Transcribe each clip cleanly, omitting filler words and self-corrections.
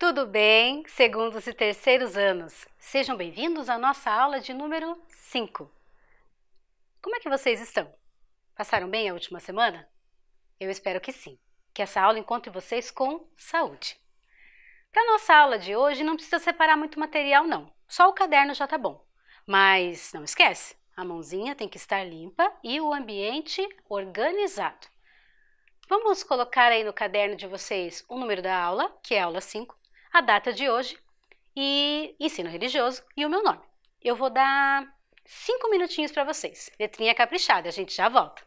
Tudo bem, segundos e terceiros anos? Sejam bem-vindos à nossa aula de número 5. Como é que vocês estão? Passaram bem a última semana? Eu espero que sim, que essa aula encontre vocês com saúde. Para a nossa aula de hoje não precisa separar muito material não, só o caderno já tá bom. Mas não esquece, a mãozinha tem que estar limpa e o ambiente organizado. Vamos colocar aí no caderno de vocês o número da aula, que é a aula 5, a data de hoje, e ensino religioso e o meu nome. Eu vou dar 5 minutinhos para vocês. Letrinha caprichada, a gente já volta.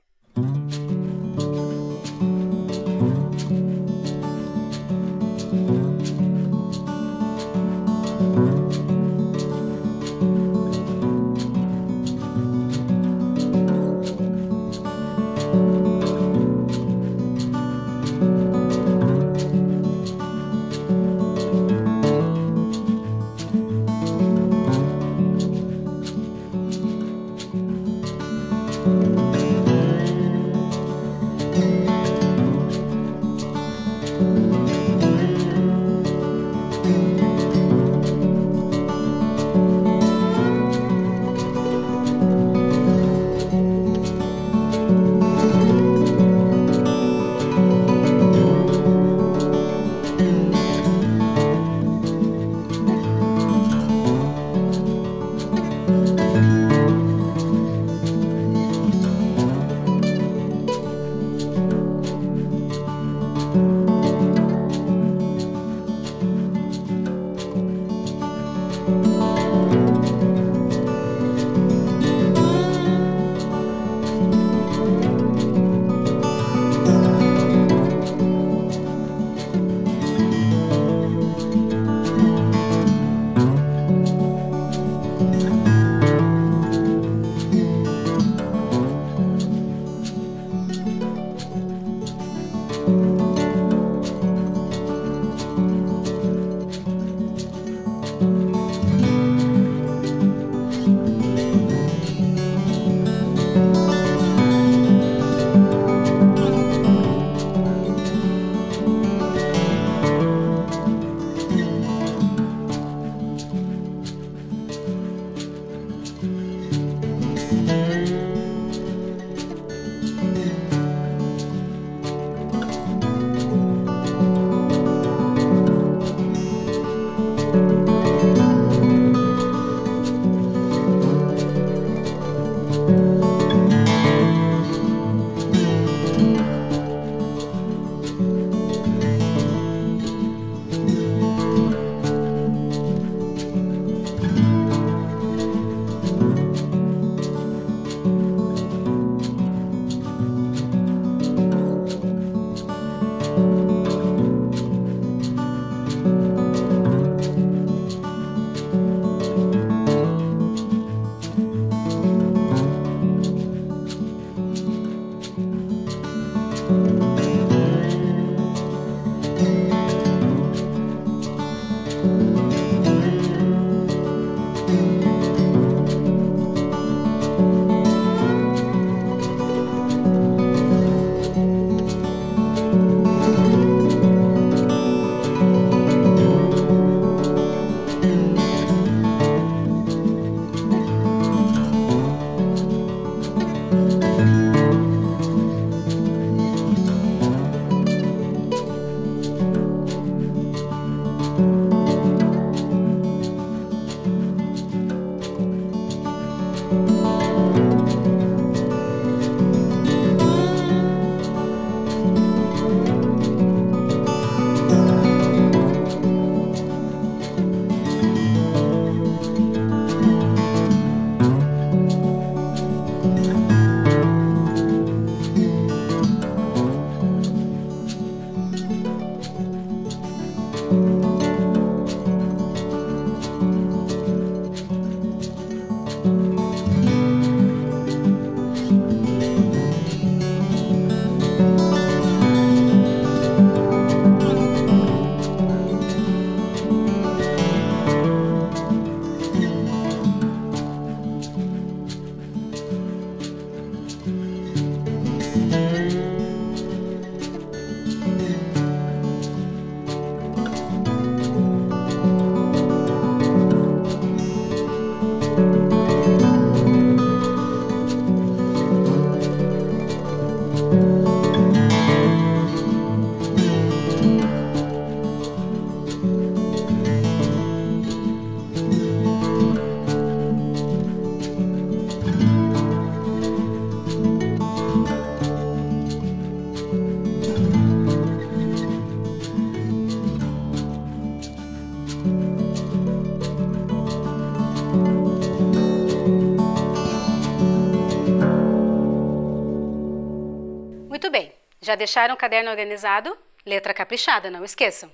Já deixaram o caderno organizado? Letra caprichada, não esqueçam.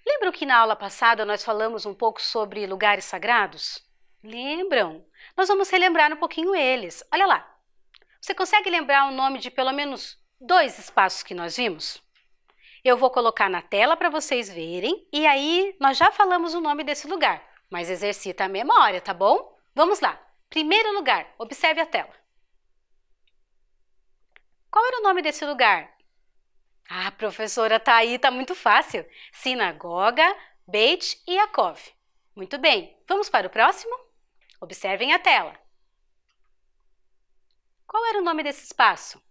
Lembram que na aula passada nós falamos um pouco sobre lugares sagrados? Lembram? Nós vamos relembrar um pouquinho eles. Olha lá. Você consegue lembrar o nome de pelo menos 2 espaços que nós vimos? Eu vou colocar na tela para vocês verem e aí nós já falamos o nome desse lugar, mas exercita a memória, tá bom? Vamos lá. Primeiro lugar, observe a tela. Qual era o nome desse lugar? Ah, professora, tá aí, tá muito fácil. Sinagoga, Beit Yaakov. Muito bem, vamos para o próximo? Observem a tela. Qual era o nome desse espaço?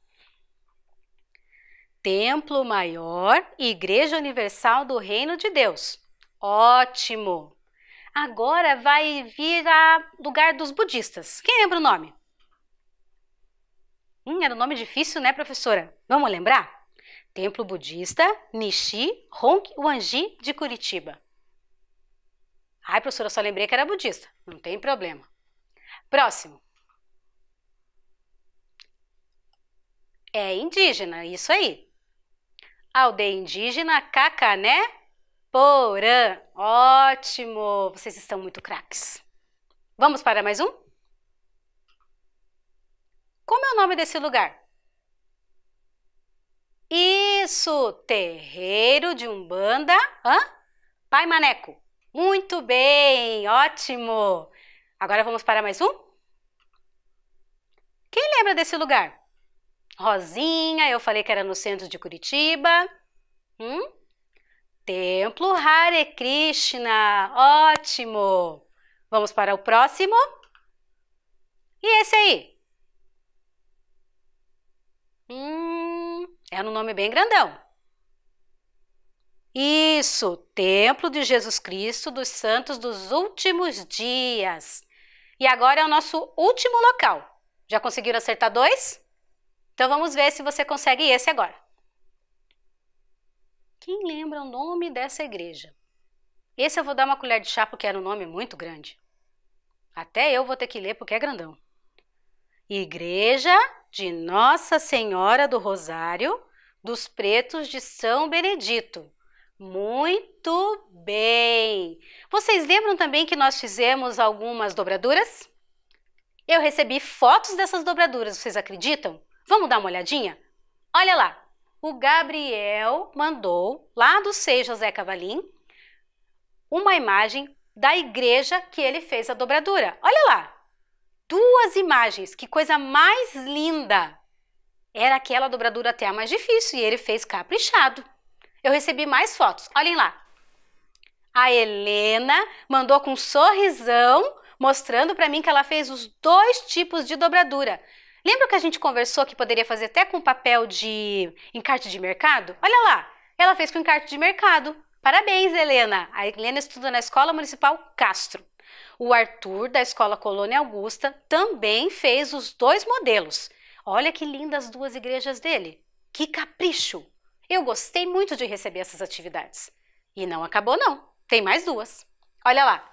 Templo Maior e Igreja Universal do Reino de Deus. Ótimo! Agora vai vir a lugar dos budistas. Quem lembra o nome? Era um nome difícil, né, professora? Vamos lembrar? Templo Budista Nishi Hongwanji de Curitiba. Ai, professora, só lembrei que era budista. Não tem problema. Próximo. É indígena, isso aí. Aldeia indígena Cacané Porã. Ótimo! Vocês estão muito craques. Vamos para mais um? Como é o nome desse lugar? Isso! Terreiro de Umbanda. Pai Maneco. Muito bem! Ótimo! Agora vamos para mais um? Quem lembra desse lugar? Rosinha, eu falei que era no centro de Curitiba. Templo Hare Krishna. Ótimo! Vamos para o próximo? E esse aí? É um nome bem grandão. Isso! Templo de Jesus Cristo dos Santos dos Últimos Dias. E agora é o nosso último local. Já conseguiram acertar 2? Então vamos ver se você consegue esse agora. Quem lembra o nome dessa igreja? Esse eu vou dar uma colher de chá porque era um nome muito grande. Até eu vou ter que ler porque é grandão. Igreja de Nossa Senhora do Rosário dos Pretos de São Benedito. Muito bem! Vocês lembram também que nós fizemos algumas dobraduras? Eu recebi fotos dessas dobraduras, vocês acreditam? Vamos dar uma olhadinha? Olha lá, o Gabriel mandou, lá do Sei José Cavalim, uma imagem da igreja que ele fez a dobradura. Olha lá, 2 imagens, que coisa mais linda! Era aquela dobradura até a mais difícil e ele fez caprichado. Eu recebi mais fotos, olhem lá. A Helena mandou com um sorrisão, mostrando para mim que ela fez os 2 tipos de dobradura. Lembra que a gente conversou que poderia fazer até com papel de encarte de mercado? Olha lá, ela fez com encarte de mercado. Parabéns, Helena! A Helena estuda na Escola Municipal Castro. O Arthur, da Escola Colônia Augusta, também fez os 2 modelos. Olha que lindas as 2 igrejas dele. Que capricho! Eu gostei muito de receber essas atividades. E não acabou não, tem mais 2. Olha lá,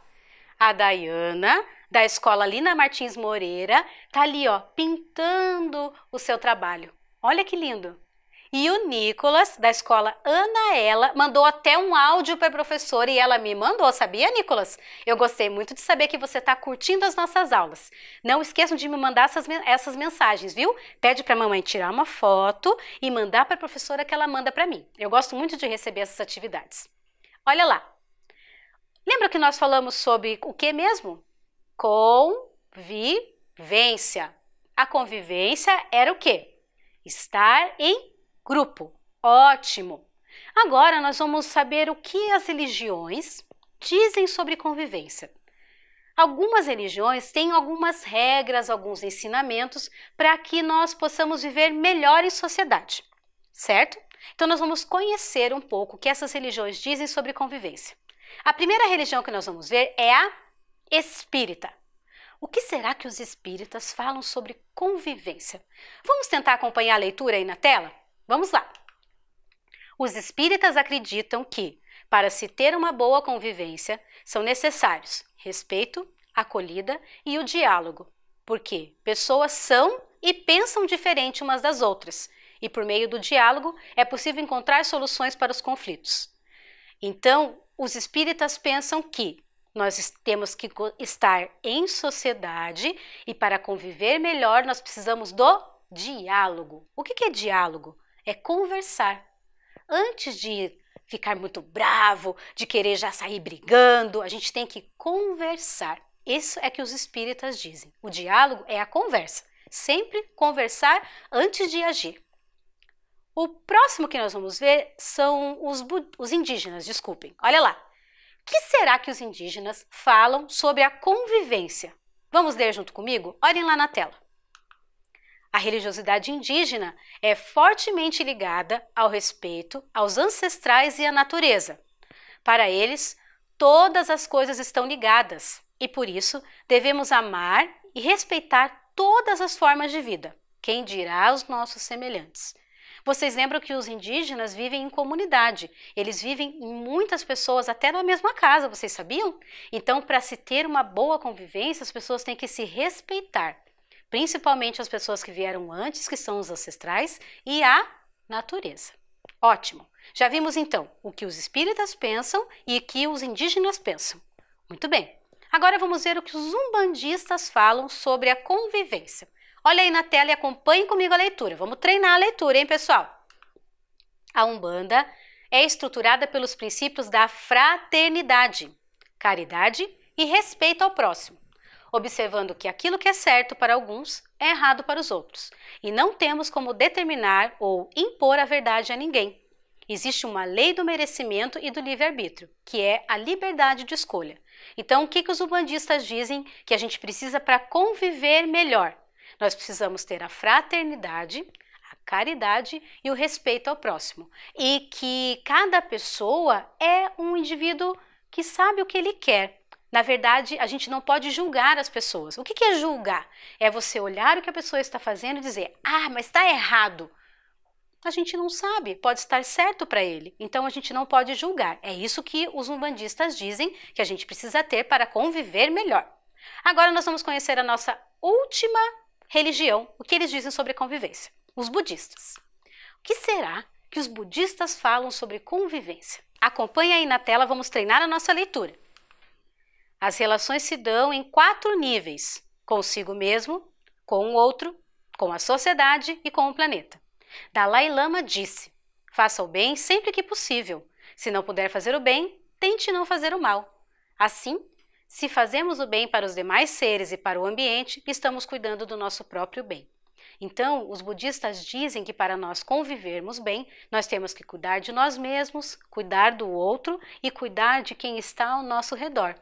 a Dayana, da Escola Lina Martins Moreira, tá ali, ó, pintando o seu trabalho. Olha que lindo! E o Nicolas, da Escola Anaela, mandou até um áudio para a professora e ela me mandou, sabia, Nicolas? Eu gostei muito de saber que você está curtindo as nossas aulas. Não esqueçam de me mandar essas mensagens, viu? Pede para a mamãe tirar uma foto e mandar para a professora que ela manda para mim. Eu gosto muito de receber essas atividades. Olha lá. Lembra que nós falamos sobre o que mesmo? Convivência. A convivência era o quê? Estar em grupo. Ótimo! Agora nós vamos saber o que as religiões dizem sobre convivência. Algumas religiões têm algumas regras, alguns ensinamentos para que nós possamos viver melhor em sociedade, certo? Então nós vamos conhecer um pouco o que essas religiões dizem sobre convivência. A primeira religião que nós vamos ver é a espírita. O que será que os espíritas falam sobre convivência? Vamos tentar acompanhar a leitura aí na tela? Vamos lá! Os espíritas acreditam que, para se ter uma boa convivência, são necessários respeito, acolhida e o diálogo, porque pessoas são e pensam diferente umas das outras, e por meio do diálogo é possível encontrar soluções para os conflitos. Então, os espíritas pensam que nós temos que estar em sociedade e para conviver melhor nós precisamos do diálogo. O que é diálogo? É conversar. Antes de ficar muito bravo, de querer já sair brigando, a gente tem que conversar. Isso é que os espíritas dizem. O diálogo é a conversa. Sempre conversar antes de agir. O próximo que nós vamos ver são os indígenas, desculpem. Olha lá. O que será que os indígenas falam sobre a convivência? Vamos ler junto comigo? Olhem lá na tela. A religiosidade indígena é fortemente ligada ao respeito aos ancestrais e à natureza. Para eles, todas as coisas estão ligadas e, por isso, devemos amar e respeitar todas as formas de vida, quem dirá os nossos semelhantes. Vocês lembram que os indígenas vivem em comunidade, eles vivem em muitas pessoas até na mesma casa, vocês sabiam? Então, para se ter uma boa convivência, as pessoas têm que se respeitar, principalmente as pessoas que vieram antes, que são os ancestrais, e a natureza. Ótimo! Já vimos então o que os espíritas pensam e o que os indígenas pensam. Muito bem, agora vamos ver o que os umbandistas falam sobre a convivência. Olha aí na tela e acompanhe comigo a leitura. Vamos treinar a leitura, hein, pessoal? A Umbanda é estruturada pelos princípios da fraternidade, caridade e respeito ao próximo, observando que aquilo que é certo para alguns é errado para os outros, e não temos como determinar ou impor a verdade a ninguém. Existe uma lei do merecimento e do livre-arbítrio, que é a liberdade de escolha. Então, o que os umbandistas dizem que a gente precisa para conviver melhor? Nós precisamos ter a fraternidade, a caridade e o respeito ao próximo. E que cada pessoa é um indivíduo que sabe o que ele quer. Na verdade, a gente não pode julgar as pessoas. O que é julgar? É você olhar o que a pessoa está fazendo e dizer, ah, mas está errado. A gente não sabe, pode estar certo para ele. Então, a gente não pode julgar. É isso que os umbandistas dizem que a gente precisa ter para conviver melhor. Agora, nós vamos conhecer a nossa última religião, o que eles dizem sobre convivência. Os budistas. O que será que os budistas falam sobre convivência? Acompanhe aí na tela, vamos treinar a nossa leitura. As relações se dão em 4 níveis: consigo mesmo, com o outro, com a sociedade e com o planeta. Dalai Lama disse: faça o bem sempre que possível. Se não puder fazer o bem, tente não fazer o mal. Assim, se fazemos o bem para os demais seres e para o ambiente, estamos cuidando do nosso próprio bem. Então, os budistas dizem que para nós convivermos bem, nós temos que cuidar de nós mesmos, cuidar do outro e cuidar de quem está ao nosso redor.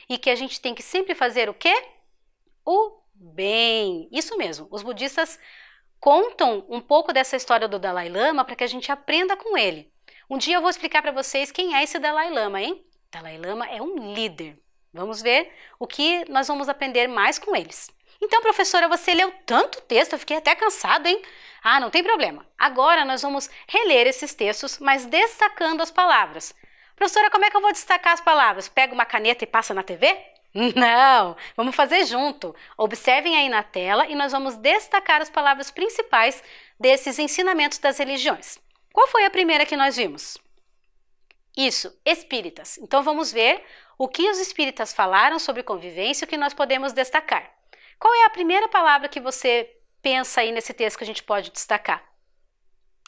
E que a gente tem que sempre fazer o quê? O bem. Isso mesmo, os budistas contam um pouco dessa história do Dalai Lama para que a gente aprenda com ele. Um dia eu vou explicar para vocês quem é esse Dalai Lama, hein? Dalai Lama é um líder. Vamos ver o que nós vamos aprender mais com eles. Então, professora, você leu tanto texto, eu fiquei até cansado, hein? Ah, não tem problema. Agora nós vamos reler esses textos, mas destacando as palavras. Professora, como é que eu vou destacar as palavras? Pega uma caneta e passa na TV? Não, vamos fazer junto. Observem aí na tela e nós vamos destacar as palavras principais desses ensinamentos das religiões. Qual foi a primeira que nós vimos? Isso, espíritas. Então vamos ver o que os espíritas falaram sobre convivência e o que nós podemos destacar. Qual é a primeira palavra que você pensa aí nesse texto que a gente pode destacar?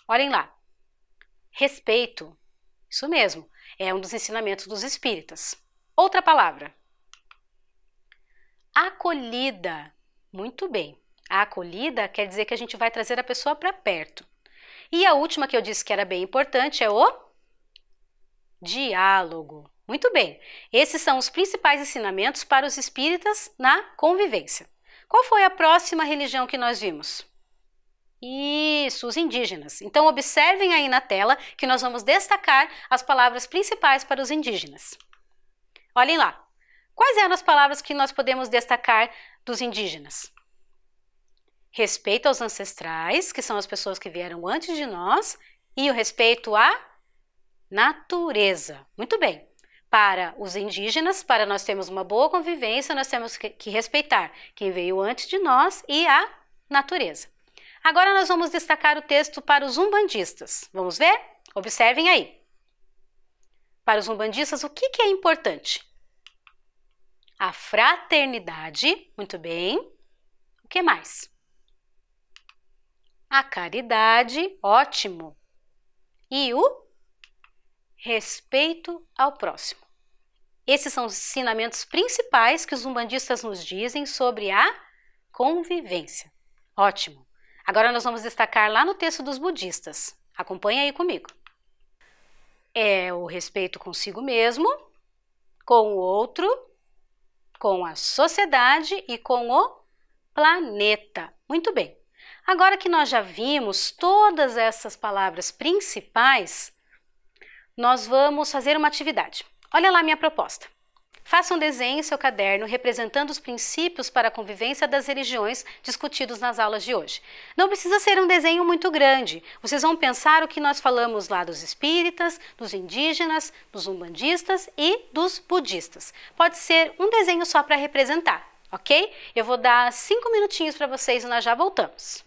Olhem lá. Respeito. Isso mesmo, é um dos ensinamentos dos espíritas. Outra palavra. Acolhida. Muito bem. A acolhida quer dizer que a gente vai trazer a pessoa para perto. E a última que eu disse que era bem importante é o diálogo. Muito bem. Esses são os principais ensinamentos para os espíritas na convivência. Qual foi a próxima religião que nós vimos? Isso, os indígenas. Então, observem aí na tela que nós vamos destacar as palavras principais para os indígenas. Olhem lá. Quais eram as palavras que nós podemos destacar dos indígenas? Respeito aos ancestrais, que são as pessoas que vieram antes de nós, e o respeito à natureza. Muito bem. Para os indígenas, para nós termos uma boa convivência, nós temos que respeitar quem veio antes de nós e a natureza. Agora nós vamos destacar o texto para os umbandistas. Vamos ver? Observem aí. Para os umbandistas, o que é importante? A fraternidade, muito bem. O que mais? A caridade, ótimo. E o respeito ao próximo. Esses são os ensinamentos principais que os umbandistas nos dizem sobre a convivência. Ótimo. Agora nós vamos destacar lá no texto dos budistas. Acompanhe aí comigo. É o respeito consigo mesmo, com o outro, com a sociedade e com o planeta. Muito bem. Agora que nós já vimos todas essas palavras principais, nós vamos fazer uma atividade. Olha lá a minha proposta. Faça um desenho em seu caderno representando os princípios para a convivência das religiões discutidos nas aulas de hoje. Não precisa ser um desenho muito grande. Vocês vão pensar o que nós falamos lá dos espíritas, dos indígenas, dos umbandistas e dos budistas. Pode ser um desenho só para representar, ok? Eu vou dar 5 minutinhos para vocês e nós já voltamos.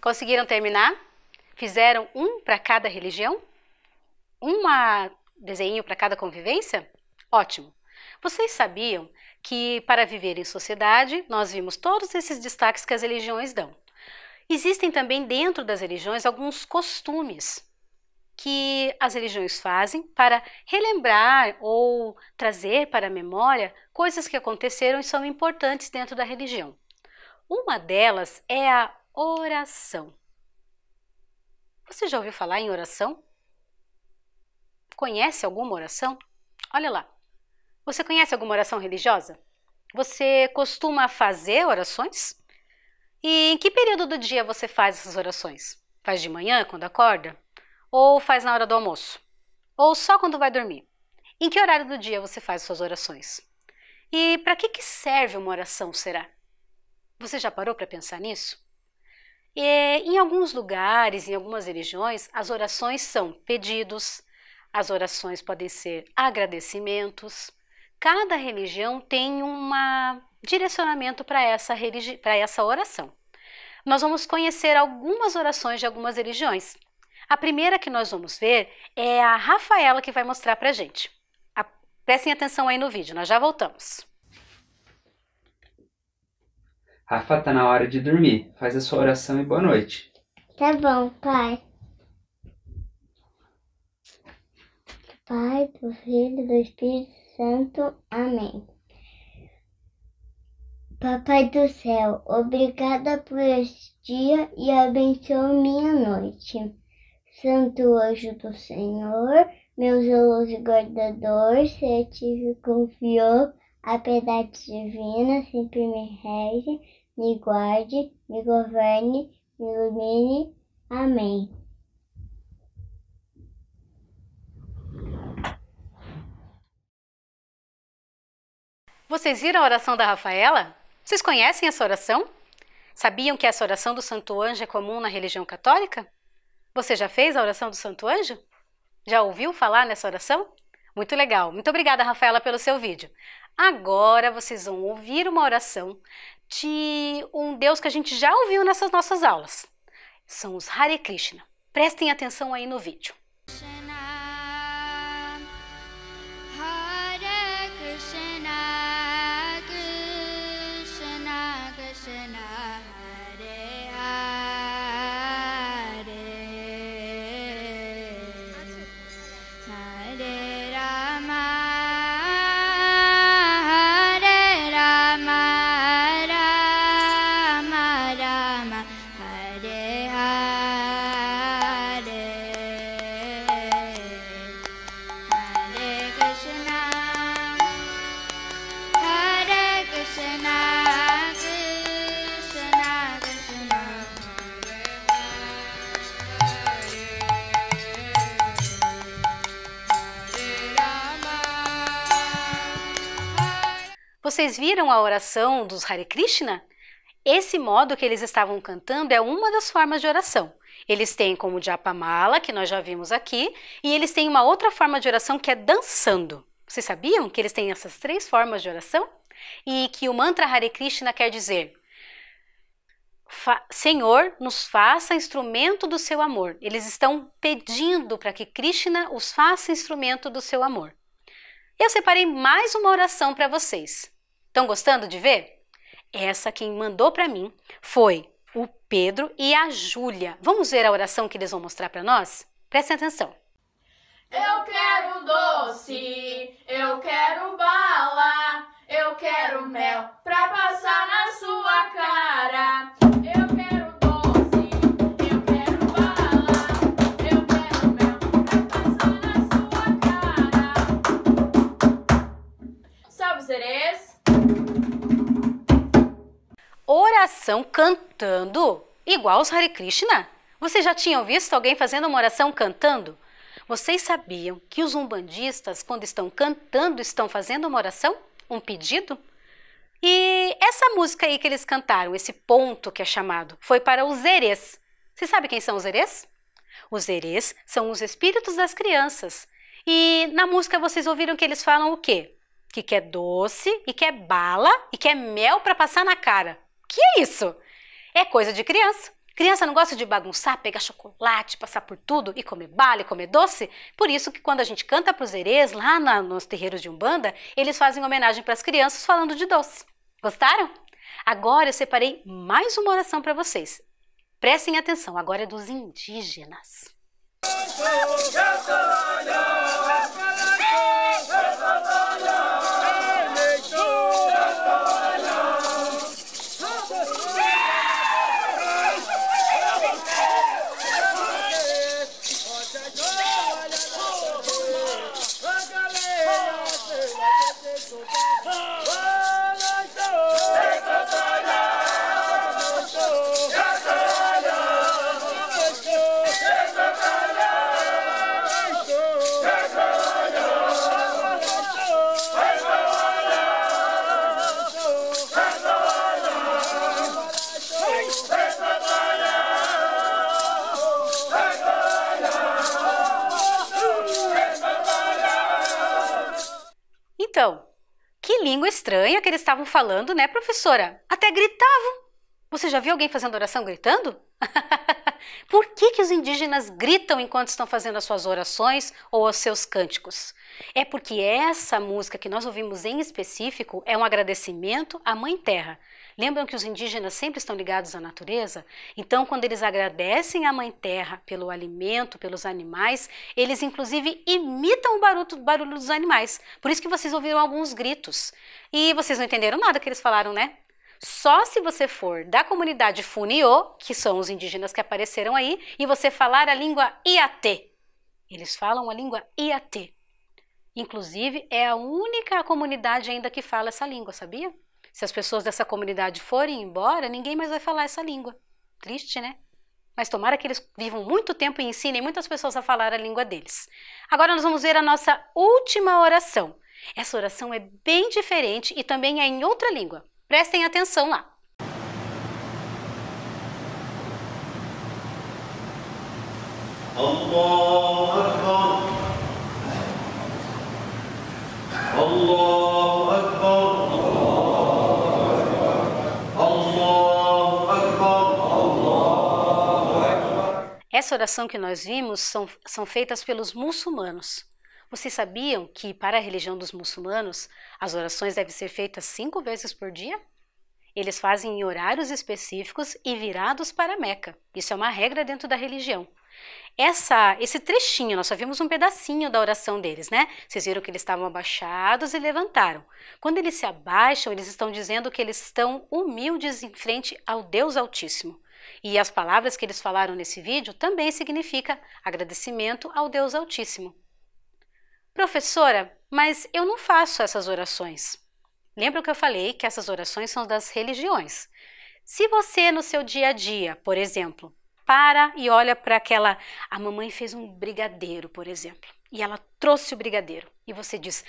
Conseguiram terminar? Fizeram um para cada religião? Um desenho para cada convivência? Ótimo! Vocês sabiam que para viver em sociedade, nós vimos todos esses destaques que as religiões dão. Existem também dentro das religiões alguns costumes que as religiões fazem para relembrar ou trazer para a memória coisas que aconteceram e são importantes dentro da religião. Uma delas é a oração. Você já ouviu falar em oração? Conhece alguma oração? Olha lá. Você conhece alguma oração religiosa? Você costuma fazer orações? E em que período do dia você faz essas orações? Faz de manhã, quando acorda? Ou faz na hora do almoço? Ou só quando vai dormir? Em que horário do dia você faz suas orações? E para que serve uma oração, será? Você já parou para pensar nisso? Em alguns lugares, em algumas religiões, as orações são pedidos, as orações podem ser agradecimentos. Cada religião tem um direcionamento para essa oração. Nós vamos conhecer algumas orações de algumas religiões. A primeira que nós vamos ver é a Rafaela que vai mostrar para a gente. Prestem atenção aí no vídeo, nós já voltamos. Rafa, tá na hora de dormir. Faz a sua oração e boa noite. Tá bom, pai. Pai, do Filho e do Espírito Santo. Amém. Papai do céu, obrigada por este dia e abençoe minha noite. Santo anjo do Senhor, meu zeloso guardador, se a ti confiou, a piedade divina sempre me rege, me guarde, me governe, me ilumine. Amém. Vocês viram a oração da Rafaela? Vocês conhecem essa oração? Sabiam que essa oração do Santo Anjo é comum na religião católica? Você já fez a oração do Santo Anjo? Já ouviu falar nessa oração? Muito legal. Muito obrigada, Rafaela, pelo seu vídeo. Agora vocês vão ouvir uma oração de um Deus que a gente já ouviu nessas nossas aulas. São os Hare Krishna. Prestem atenção aí no vídeo. Vocês viram a oração dos Hare Krishna? Esse modo que eles estavam cantando é uma das formas de oração. Eles têm como Japamala, que nós já vimos aqui, e eles têm uma outra forma de oração que é dançando. Vocês sabiam que eles têm essas 3 formas de oração? E que o mantra Hare Krishna quer dizer: Senhor, nos faça instrumento do seu amor. Eles estão pedindo para que Krishna os faça instrumento do seu amor. Eu separei mais uma oração para vocês. Estão gostando de ver? Essa quem mandou para mim foi o Pedro e a Júlia. Vamos ver a oração que eles vão mostrar para nós? Prestem atenção. Eu quero doce, eu quero bala, eu quero mel pra passar na sua cara. Eu quero doce, eu quero bala, eu quero mel pra passar na sua cara. Salve, Zerês! Oração cantando, igual os Hare Krishna. Vocês já tinham visto alguém fazendo uma oração cantando? Vocês sabiam que os umbandistas, quando estão cantando, estão fazendo uma oração? Um pedido? E essa música aí que eles cantaram, esse ponto que é chamado, foi para os Zerês. Você sabe quem são os Zerês? Os Zerês são os espíritos das crianças. E na música vocês ouviram que eles falam o quê? Que quer doce, e quer bala, e quer mel para passar na cara. Que é isso? É coisa de criança. Criança não gosta de bagunçar, pegar chocolate, passar por tudo e comer bala e comer doce. Por isso que quando a gente canta para os Zerês, lá nos terreiros de Umbanda, eles fazem homenagem para as crianças falando de doce. Gostaram? Agora eu separei mais uma oração para vocês. Prestem atenção, agora é dos indígenas. Então, que língua estranha que eles estavam falando, né, professora? Até gritavam. Você já viu alguém fazendo oração gritando? Por que os indígenas gritam enquanto estão fazendo as suas orações ou os seus cânticos? É porque essa música que nós ouvimos em específico é um agradecimento à Mãe Terra. Lembram que os indígenas sempre estão ligados à natureza? Então, quando eles agradecem à Mãe Terra pelo alimento, pelos animais, eles inclusive imitam o barulho dos animais. Por isso que vocês ouviram alguns gritos. E vocês não entenderam nada que eles falaram, né? Só se você for da comunidade Funiô, que são os indígenas que apareceram aí, e você falar a língua Iatê. Eles falam a língua Iatê. Inclusive, é a única comunidade ainda que fala essa língua, sabia? Se as pessoas dessa comunidade forem embora, ninguém mais vai falar essa língua. Triste, né? Mas tomara que eles vivam muito tempo e ensinem muitas pessoas a falar a língua deles. Agora nós vamos ver a nossa última oração. Essa oração é bem diferente e também é em outra língua. Prestem atenção lá. Allahu Akbar. Allahu Akbar. Allahu Akbar. Essa oração que nós vimos são feitas pelos muçulmanos. Vocês sabiam que para a religião dos muçulmanos as orações devem ser feitas 5 vezes por dia? Eles fazem em horários específicos e virados para Meca. Isso é uma regra dentro da religião. Esse trechinho, nós só vimos um pedacinho da oração deles, né? Vocês viram que eles estavam abaixados e levantaram. Quando eles se abaixam, eles estão dizendo que eles estão humildes em frente ao Deus Altíssimo. E as palavras que eles falaram nesse vídeo também significam agradecimento ao Deus Altíssimo. Professora, mas eu não faço essas orações. Lembra que eu falei que essas orações são das religiões? Se você no seu dia a dia, por exemplo, para e olha para a mamãe fez um brigadeiro, por exemplo, e ela trouxe o brigadeiro, e você diz,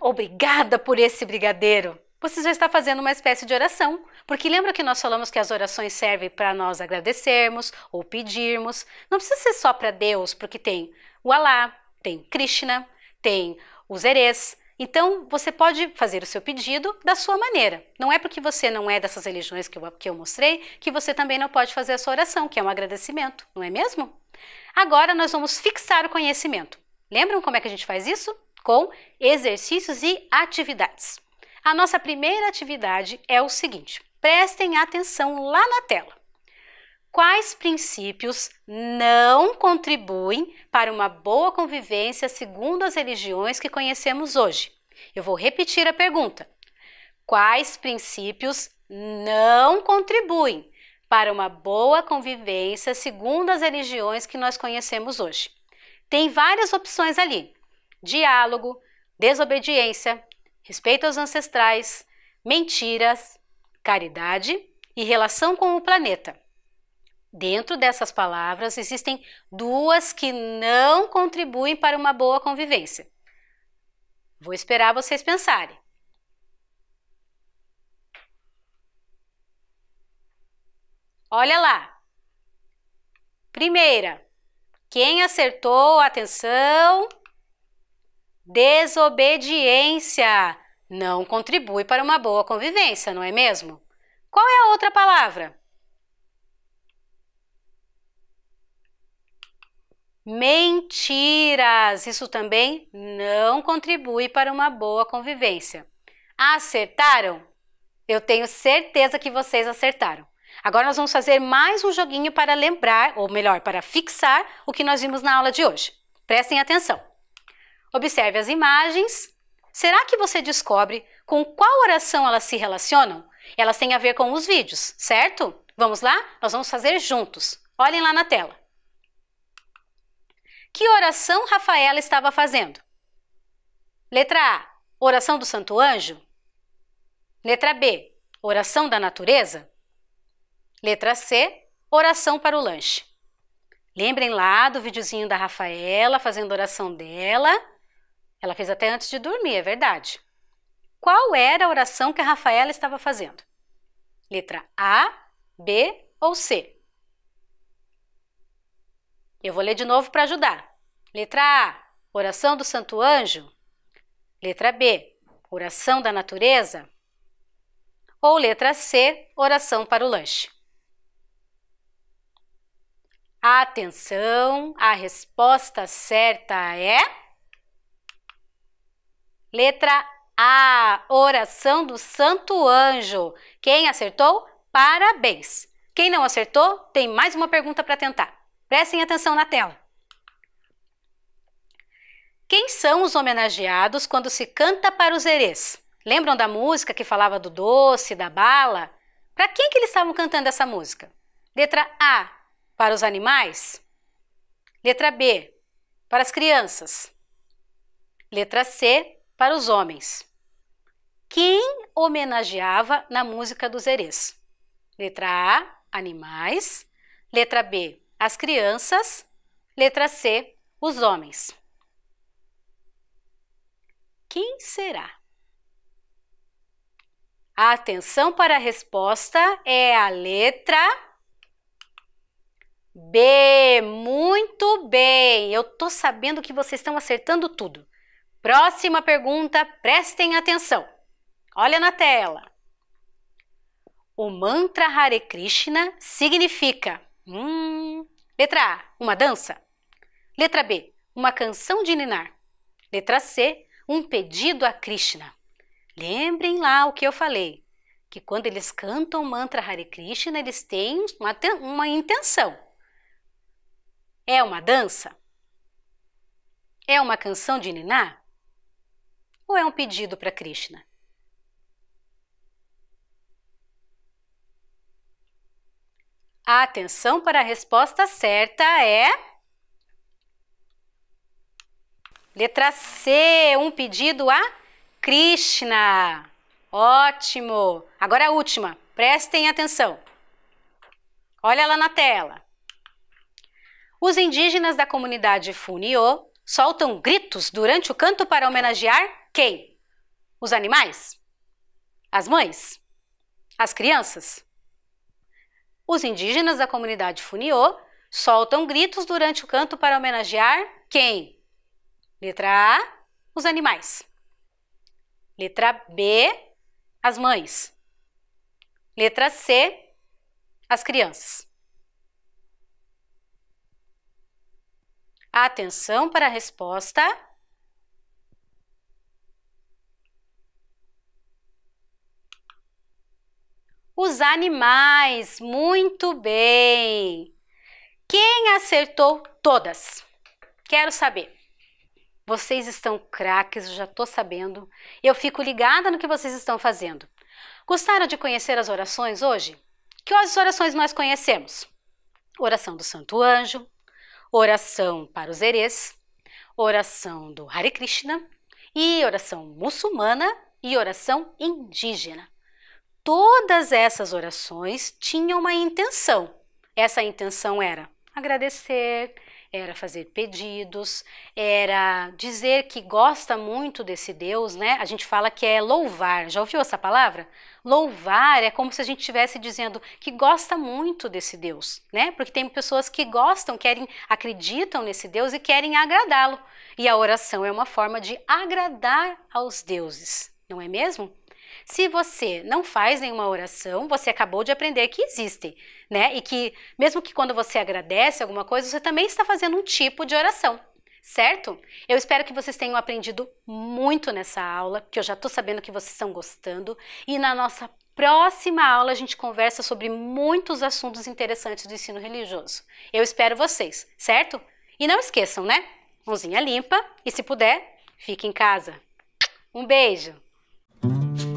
obrigada por esse brigadeiro. Você já está fazendo uma espécie de oração, porque lembra que nós falamos que as orações servem para nós agradecermos ou pedirmos. Não precisa ser só para Deus, porque tem o Alá, tem Krishna, tem os Erês. Então, você pode fazer o seu pedido da sua maneira. Não é porque você não é dessas religiões que eu mostrei, que você também não pode fazer a sua oração, que é um agradecimento, não é mesmo? Agora, nós vamos fixar o conhecimento. Lembram como é que a gente faz isso? Com exercícios e atividades. A nossa primeira atividade é o seguinte, prestem atenção lá na tela. Quais princípios não contribuem para uma boa convivência segundo as religiões que conhecemos hoje? Eu vou repetir a pergunta. Quais princípios não contribuem para uma boa convivência segundo as religiões que nós conhecemos hoje? Tem várias opções ali. Diálogo, desobediência, respeito aos ancestrais, mentiras, caridade e relação com o planeta. Dentro dessas palavras, existem 2 que não contribuem para uma boa convivência. Vou esperar vocês pensarem. Olha lá. Primeira, quem acertou, atenção, desobediência. Não contribui para uma boa convivência, não é mesmo? Qual é a outra palavra? Mentiras, isso também não contribui para uma boa convivência. Acertaram? Eu tenho certeza que vocês acertaram. Agora nós vamos fazer mais um joguinho para lembrar, ou melhor, para fixar o que nós vimos na aula de hoje. Prestem atenção. Observe as imagens. Será que você descobre com qual oração elas se relacionam? Elas têm a ver com os vídeos, certo? Vamos lá? Nós vamos fazer juntos. Olhem lá na tela. Que oração Rafaela estava fazendo? Letra A, oração do Santo Anjo. Letra B, oração da natureza. Letra C, oração para o lanche. Lembrem lá do videozinho da Rafaela fazendo oração dela. Ela fez até antes de dormir, é verdade. Qual era a oração que a Rafaela estava fazendo? Letra A, B ou C? Eu vou ler de novo para ajudar. Letra A, oração do Santo Anjo. Letra B, oração da natureza. Ou letra C, oração para o lanche. Atenção, a resposta certa é... Letra A, oração do Santo Anjo. Quem acertou? Parabéns! Quem não acertou, tem mais uma pergunta para tentar. Prestem atenção na tela. Quem são os homenageados quando se canta para os erês? Lembram da música que falava do doce, da bala? Para quem que eles estavam cantando essa música? Letra A, para os animais. Letra B, para as crianças. Letra C, para os homens. Quem homenageava na música dos erês? Letra A, animais. Letra B, as crianças. Letra C, os homens. Quem será? A atenção para a resposta é a letra B. Muito bem, eu tô sabendo que vocês estão acertando tudo. Próxima pergunta, prestem atenção. Olha na tela. O mantra Hare Krishna significa letra A, uma dança. Letra B, uma canção de ninar. Letra C, um pedido a Krishna. Lembrem lá o que eu falei, que quando eles cantam o mantra Hare Krishna, eles têm uma intenção. É uma dança? É uma canção de ninar? Ou é um pedido para Krishna? A atenção para a resposta certa é letra C, um pedido a Krishna. Ótimo! Agora a última, prestem atenção. Olha lá na tela. Os indígenas da comunidade Funiô soltam gritos durante o canto para homenagear quem? Os animais? As mães? As crianças? Os indígenas da comunidade Funiô soltam gritos durante o canto para homenagear quem? Letra A, os animais. Letra B, as mães. Letra C, as crianças. Atenção para a resposta. Os animais, muito bem. Quem acertou todas? Quero saber. Vocês estão craques, eu já estou sabendo. Eu fico ligada no que vocês estão fazendo. Gostaram de conhecer as orações hoje? Que orações nós conhecemos? Oração do Santo Anjo, oração para os herês, oração do Hare Krishna e oração muçulmana e oração indígena. Todas essas orações tinham uma intenção. Essa intenção era agradecer, era fazer pedidos, era dizer que gosta muito desse Deus, né? A gente fala que é louvar. Já ouviu essa palavra? Louvar é como se a gente estivesse dizendo que gosta muito desse Deus, né? Porque tem pessoas que gostam, acreditam nesse Deus e querem agradá-lo. E a oração é uma forma de agradar aos deuses, não é mesmo? Se você não faz nenhuma oração, você acabou de aprender que existem, né? E que mesmo que quando você agradece alguma coisa, você também está fazendo um tipo de oração, certo? Eu espero que vocês tenham aprendido muito nessa aula, que eu já estou sabendo que vocês estão gostando. E na nossa próxima aula a gente conversa sobre muitos assuntos interessantes do ensino religioso. Eu espero vocês, certo? E não esqueçam, né? Mãozinha limpa e, se puder, fique em casa. Um beijo! Música